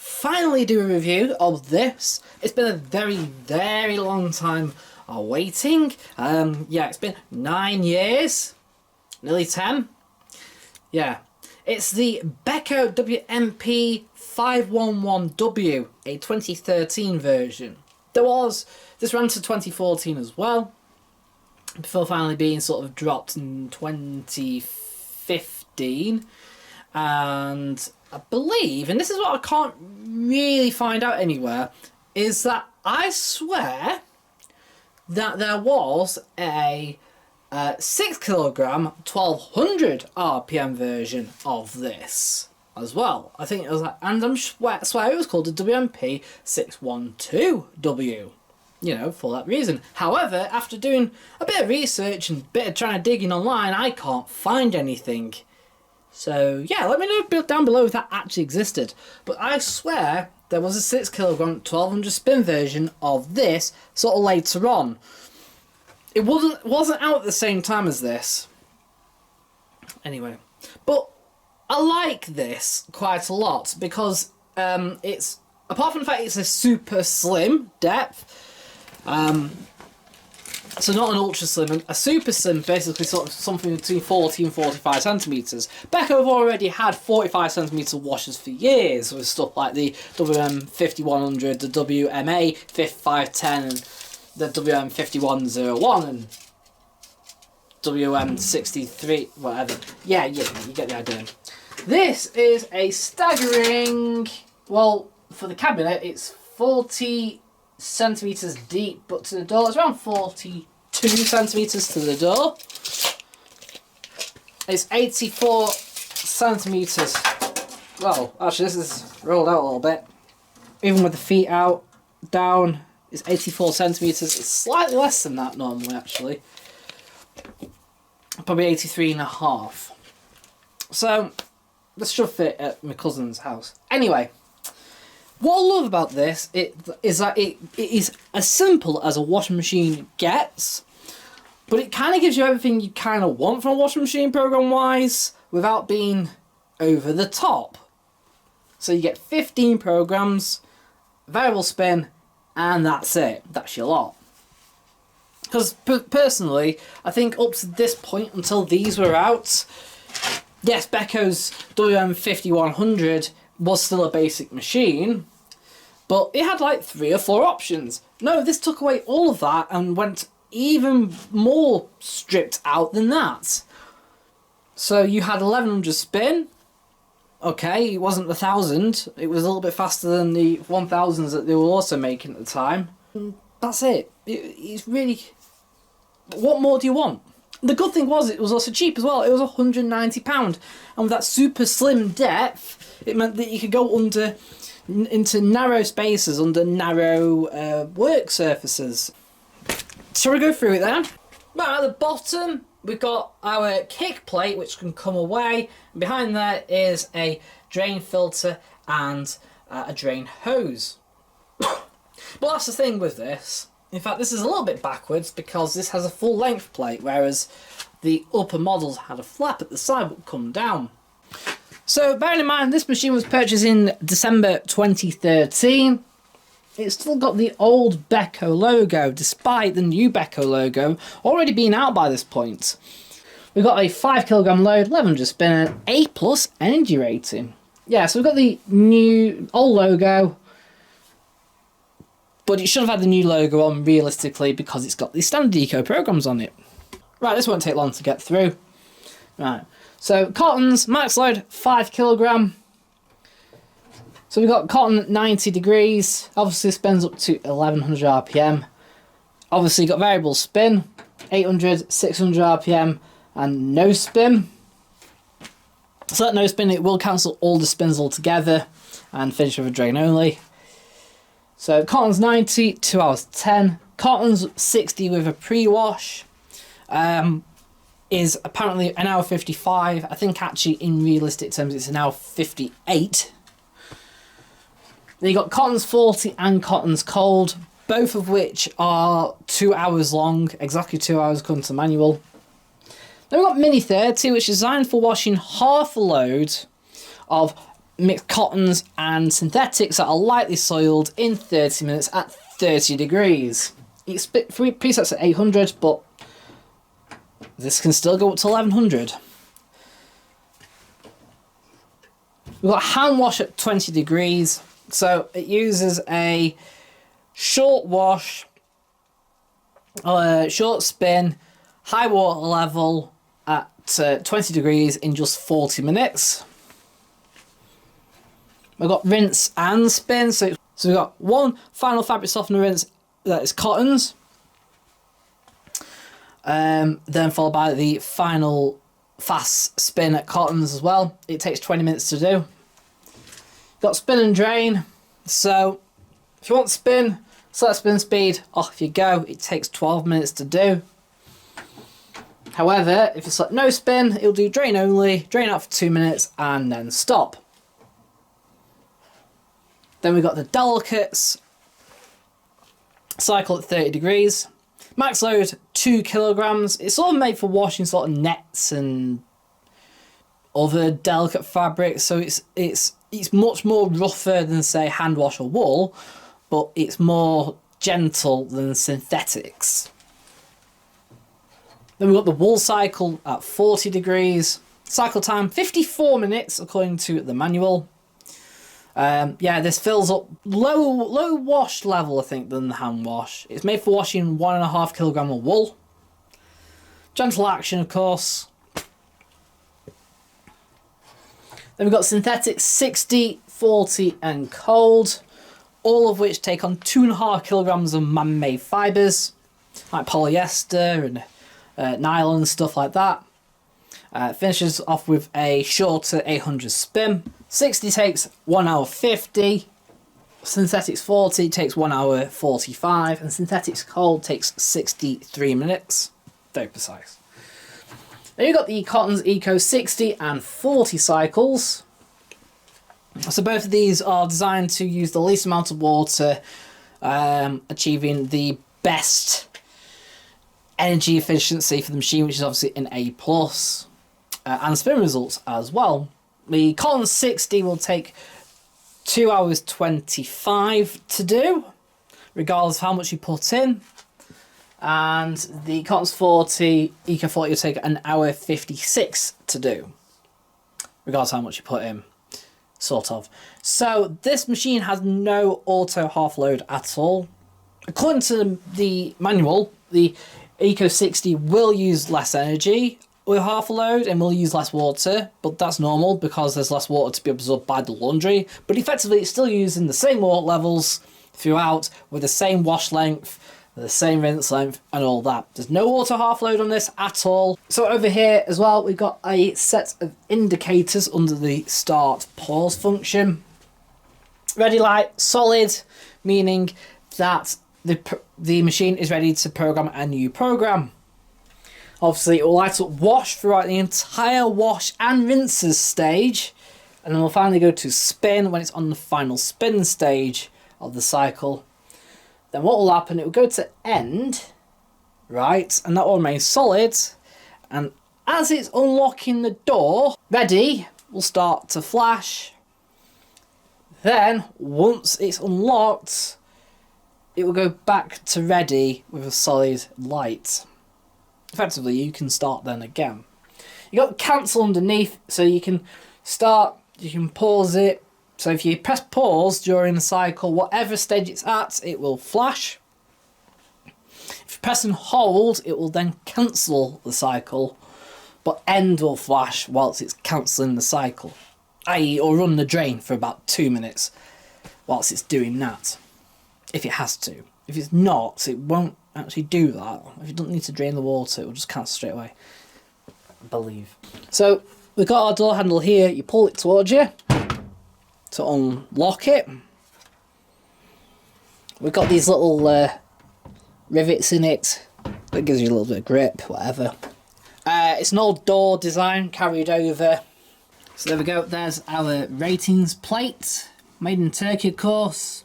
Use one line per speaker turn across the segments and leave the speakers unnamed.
finally do a review of this. It's been a very long time waiting. Yeah, it's been 9 years, nearly 10. Yeah, it's the Beko WMP511W, a 2013 version. This ran to 2014 as well, before finally being sort of dropped in 2015. And I believe, and this is what I can't really find out anywhere, is that I swear that there was a 6 kilogram 1200 RPM version of this as well. I think it was like, and I swear it was called the WMP612W. You know, for that reason. However, after doing a bit of research and a bit of trying to dig in online, I can't find anything. So yeah, let me know down below if that actually existed. But I swear there was a 6 kilogram 1200 spin version of this sort of later on. It wasn't out at the same time as this. Anyway, but I like this quite a lot because it's, apart from the fact it's a super slim depth. So not an ultra slim, a super slim, basically sort of something between 40 and 45 centimetres. Beko have already had 45 centimetre washers for years with stuff like the WM511W, the WMA511W, and the WM511W, and WM63, whatever. Yeah, you get the idea. This is a staggering, well, for the cabinet, it's 40 centimetres deep, but to the door it's around 42 centimetres to the door. It's 84 centimetres. Well, actually this is rolled out a little bit. Even with the feet out, down, it's 84 centimetres. It's slightly less than that normally, actually. Probably 83 and a half. So, this should fit at my cousin's house. Anyway, what I love about this is that it is as simple as a washing machine gets, but it kind of gives you everything you kind of want from a washing machine program-wise without being over the top. So you get 15 programs, variable spin, and that's it. That's your lot. Because personally, I think up to this point, until these were out, yes, Beko's WM51100 was still a basic machine, but it had like 3 or 4 options. No, this took away all of that and went even more stripped out than that. So you had 1100 spin. Okay, it wasn't 1000. It was a little bit faster than the 1000s that they were also making at the time. And that's it. It's really... What more do you want? The good thing was it was also cheap as well. It was £190. And with that super slim depth, it meant that you could go into narrow spaces, under narrow work surfaces. Shall we go through it then? Right, at the bottom we've got our kick plate, which can come away. And behind there is a drain filter and a drain hose. But that's the thing with this. In fact, this is a little bit backwards because this has a full length plate, whereas the upper models had a flap at the side that would come down. So bearing in mind this machine was purchased in December 2013, it's still got the old Beko logo, despite the new Beko logo already being out by this point. We've got a 5 kilogram load, 1100 spinner, A+ energy rating. Yeah, so we've got the new old logo, but it should have had the new logo on realistically because it's got the standard eco programs on it. Right, this won't take long to get through. Right, so cottons, max load 5 kilogram. So we've got cotton at 90 degrees, obviously spins up to 1100 RPM. Obviously got variable spin, 800, 600 RPM, and no spin. So that no spin, it will cancel all the spins altogether and finish with a drain only. So cotton's 90, 2 hours 10. Cotton's 60 with a pre-wash. Is apparently an hour 55. I think actually in realistic terms it's an hour 58. Then you got cotton's 40 and cotton's cold, both of which are 2 hours long, exactly 2 hours according to manual. Then we've got Mini 30, which is designed for washing half a load of mixed cottons and synthetics that are lightly soiled in 30 minutes at 30 degrees. It's presets at 800, but this can still go up to 1100. We've got hand wash at 20 degrees, so it uses a short wash, short spin, high water level at 20 degrees in just 40 minutes. We've got rinse and spin, so we've got one final fabric softener rinse that is cottons, then followed by the final fast spin at cottons as well. It takes 20 minutes to do. Got spin and drain, so if you want spin, select spin speed, off you go. It takes 12 minutes to do. However, if you select no spin, it'll do drain only, drain out for 2 minutes and then stop. Then we've got the delicates cycle at 30 degrees. Max load 2 kilograms. It's all made for washing sort of nets and other delicate fabrics, so it's much more rougher than, say, hand wash or wool, but it's more gentle than synthetics. Then we've got the wool cycle at 40 degrees. Cycle time 54 minutes according to the manual. Yeah, this fills up low wash level, I think, than the hand wash. It's made for washing 1.5 kilogram of wool. Gentle action, of course. Then we've got synthetic 60, 40 and cold, all of which take on 2.5 kilograms of man-made fibres, like polyester and nylon and stuff like that. Finishes off with a shorter 800 spin. 60 takes 1 hour 50, synthetics 40 takes 1 hour 45, and synthetics cold takes 63 minutes. Very precise. Then you've got the Cottons Eco 60 and 40 cycles. So both of these are designed to use the least amount of water, achieving the best energy efficiency for the machine, which is obviously an A+, and spin results as well. The Cottons 60 will take 2 hours 25 to do, regardless of how much you put in. And the Cottons 40, Eco 40 will take 1 hour 56 to do, regardless of how much you put in, sort of. So this machine has no auto half load at all. According to the manual, the Eco 60 will use less energy with half a load and will use less water, but that's normal because there's less water to be absorbed by the laundry. But effectively it's still using the same water levels throughout with the same wash length, the same rinse length and all that. There's no auto half load on this at all. So over here as well, we've got a set of indicators under the start pause function. Ready light solid, meaning that the machine is ready to program a new program. Obviously, it will light up wash throughout the entire wash and rinses stage, and then we'll finally go to spin when it's on the final spin stage of the cycle. Then what will happen, it will go to end, right, and that will remain solid, and as it's unlocking the door, ready will start to flash. Then, once it's unlocked, it will go back to ready with a solid light. Effectively, you can start then again. You got cancel underneath, so you can start, you can pause it. So if you press pause during the cycle, whatever stage it's at, it will flash. If you press and hold, it will then cancel the cycle, but end will flash whilst it's cancelling the cycle. i.e. it'll run the drain for about 2 minutes whilst it's doing that, if it has to. If it's not, it won't actually do that. If you don't need to drain the water, it will just cancel straight away, I believe. So we've got our door handle here. You pull it towards you to unlock it. We've got these little rivets in it that gives you a little bit of grip, whatever. It's an old door design carried over. So there we go, there's our ratings plate, made in Turkey of course.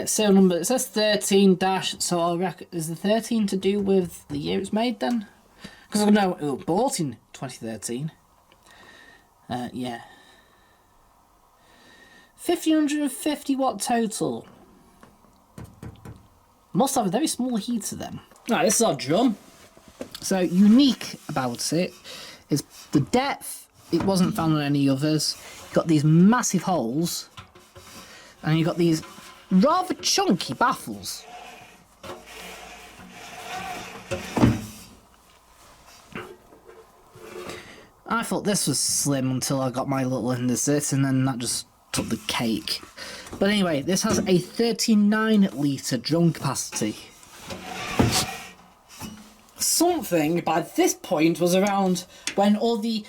Serial number, it says 13 dash, so I'll reckon, is the 13 to do with the year it's made then? Because I know it was bought in 2013. Yeah. 1550 watt total. Must have a very small heater then. Right, this is our drum. So unique about it is the depth. It wasn't found on any others. You've got these massive holes, and you've got these rather chunky baffles. I thought this was slim until I got my little indesit, and then that just took the cake. But anyway, this has a 39 litre drum capacity. Something by this point was around when all the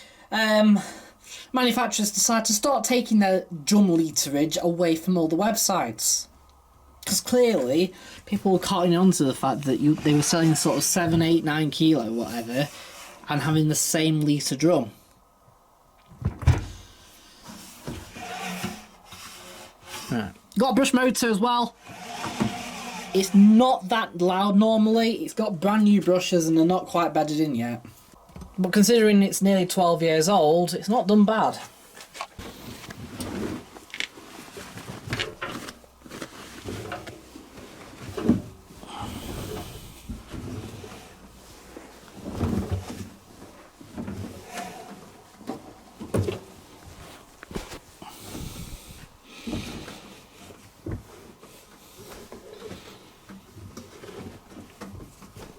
manufacturers decided to start taking their drum literage away from all the websites. Because clearly people were cottoning on to the fact that they were selling sort of 7, 8, 9 kilo, whatever, and having the same litre drum. Right. Got a brush motor as well. It's not that loud normally. It's got brand new brushes and they're not quite bedded in yet. But considering it's nearly 12 years old, it's not done bad.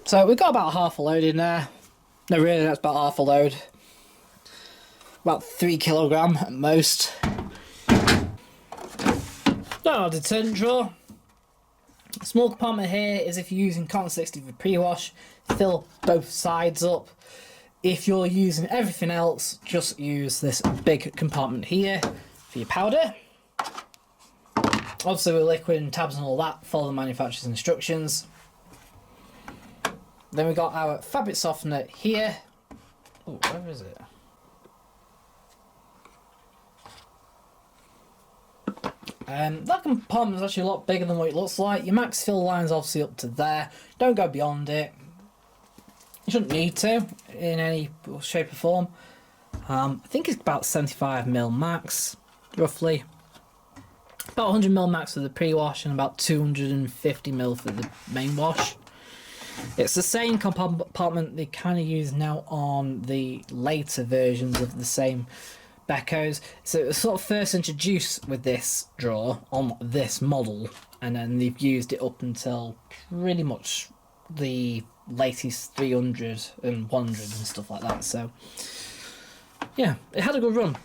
So we've got about half a load in there. No, really, that's about half a load. About 3 kilogram at most. Got our detergent drawer. Small compartment here is if you're using cotton 60 for pre-wash, fill both sides up. If you're using everything else, just use this big compartment here for your powder. Obviously with liquid and tabs and all that, follow the manufacturer's instructions. Then we got our fabric softener here. Oh, where is it? That compartment is actually a lot bigger than what it looks like. Your max fill line's obviously up to there. Don't go beyond it. You shouldn't need to in any shape or form. I think it's about 75mm max, roughly. About 100mm max for the pre-wash and about 250mm for the main wash. It's the same compartment they kind of use now on the later versions of the same Bekos. So it was sort of first introduced with this drawer on this model, and then they've used it up until pretty much the latest 300 and 100 and stuff like that. So yeah, it had a good run.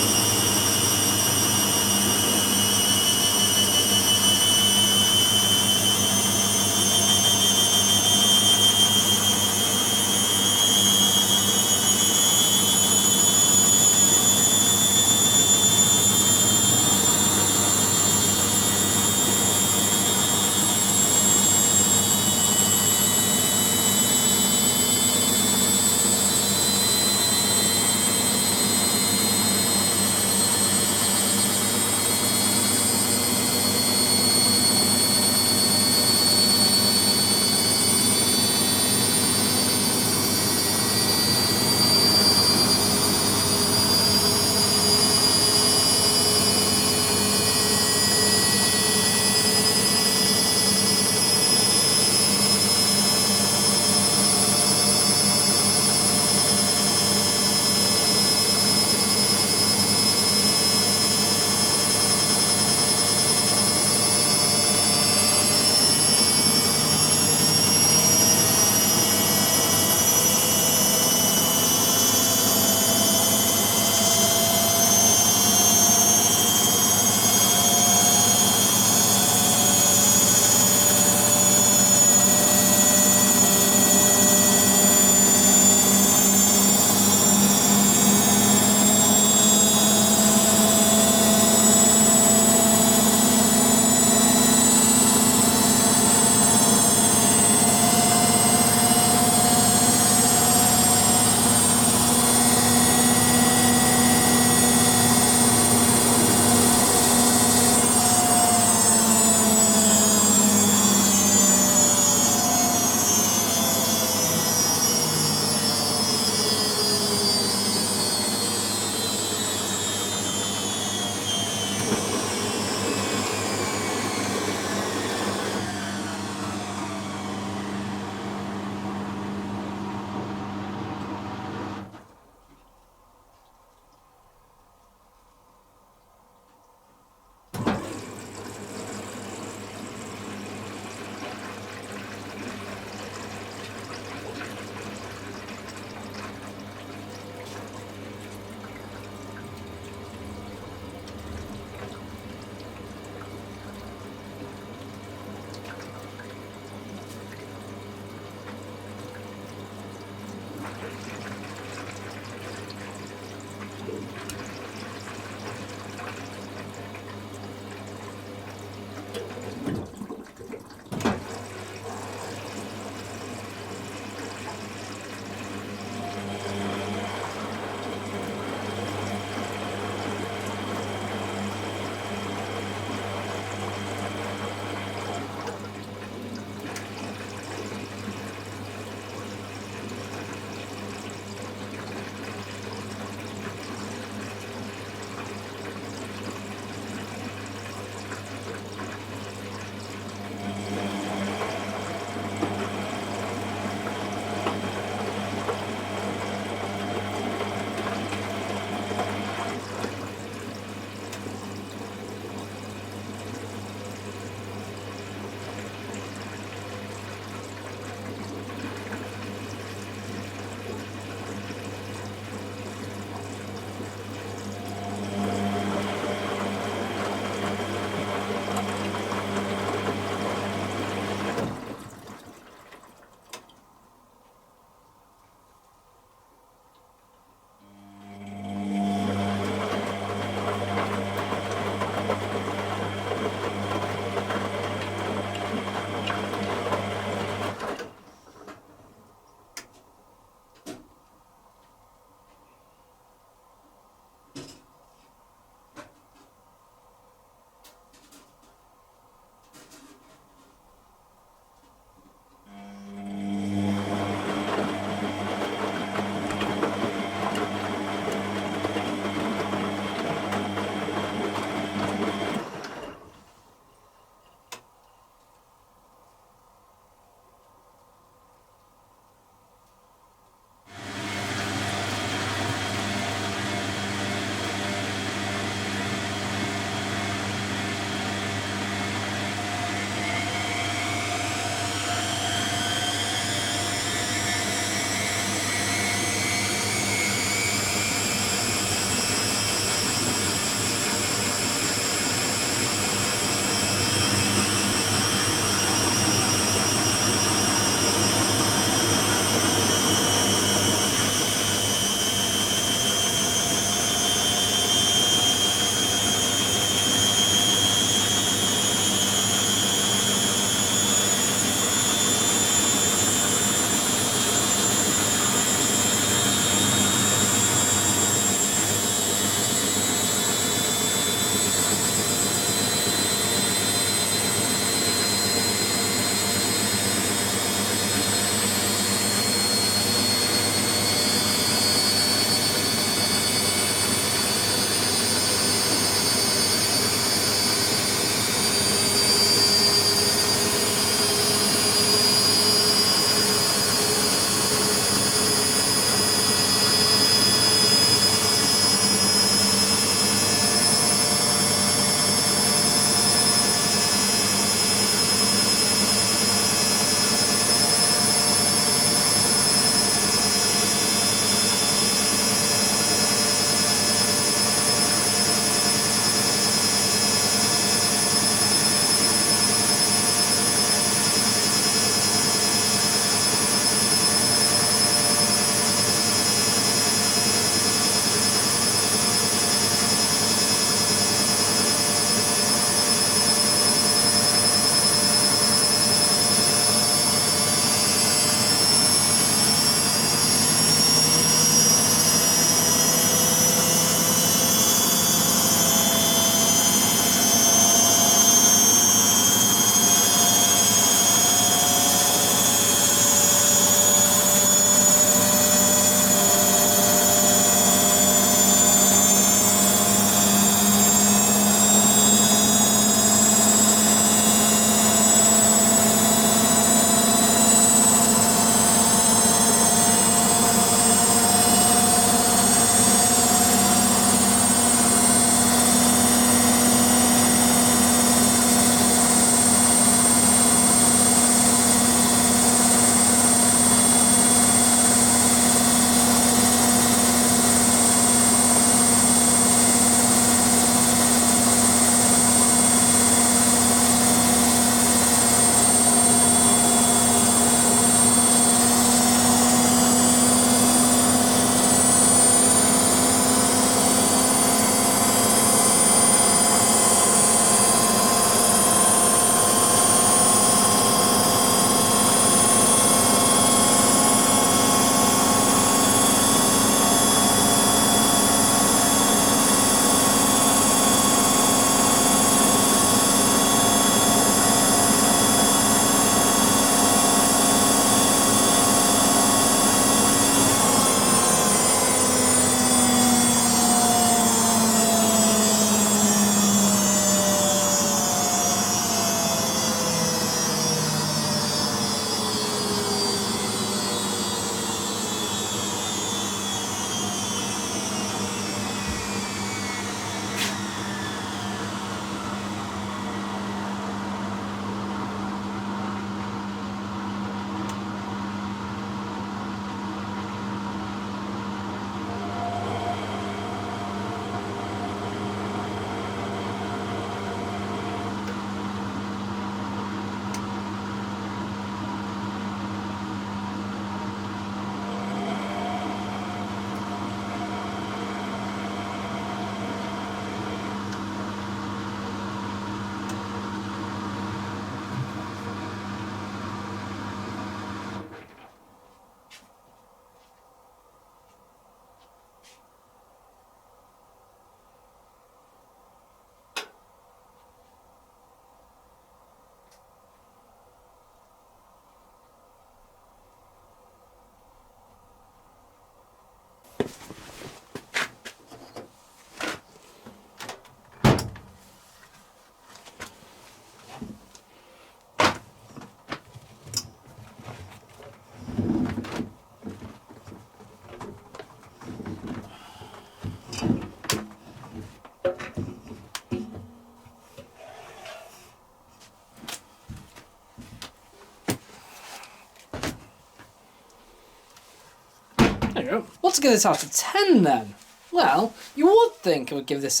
There you go. What's give this out of 10 then? Well, you would think I would give this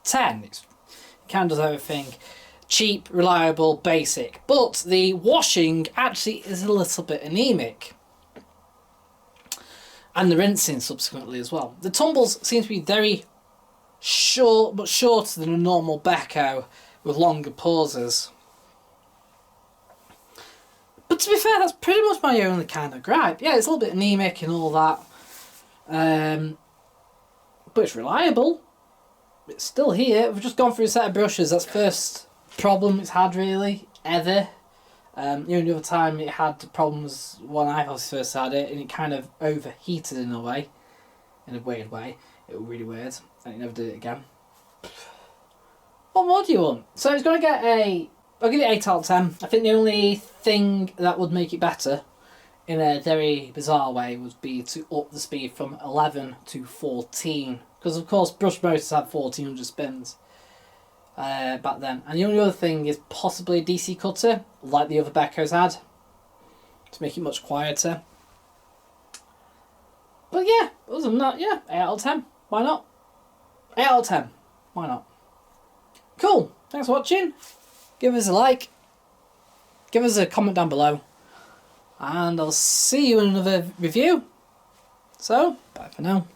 10. It kind of does everything. Cheap, reliable, basic. But the washing actually is a little bit anemic. And the rinsing subsequently as well. The tumbles seem to be very short, but shorter than a normal Beko with longer pauses. But to be fair, that's pretty much my only kind of gripe. Yeah, it's a little bit anemic and all that. But it's reliable. It's still here. We've just gone through a set of brushes. That's the first problem it's had really, ever. The only other time it had problems when I first had it, and it kind of overheated in a way. In a weird way. It was really weird. And it never did it again. What more do you want? So it's going to get a... I'll give it 8 out of 10. I think the only thing that would make it better, in a very bizarre way, would be to up the speed from 11 to 14. Because of course brush motors had 1400 spins back then. And the only other thing is possibly a DC cutter, like the other Bekos had, to make it much quieter. But yeah, other than that, yeah, 8 out of 10. Why not? 8 out of 10. Why not? Cool. Thanks for watching. Give us a like. Give us a comment down below. And I'll see you in another review. So, bye for now.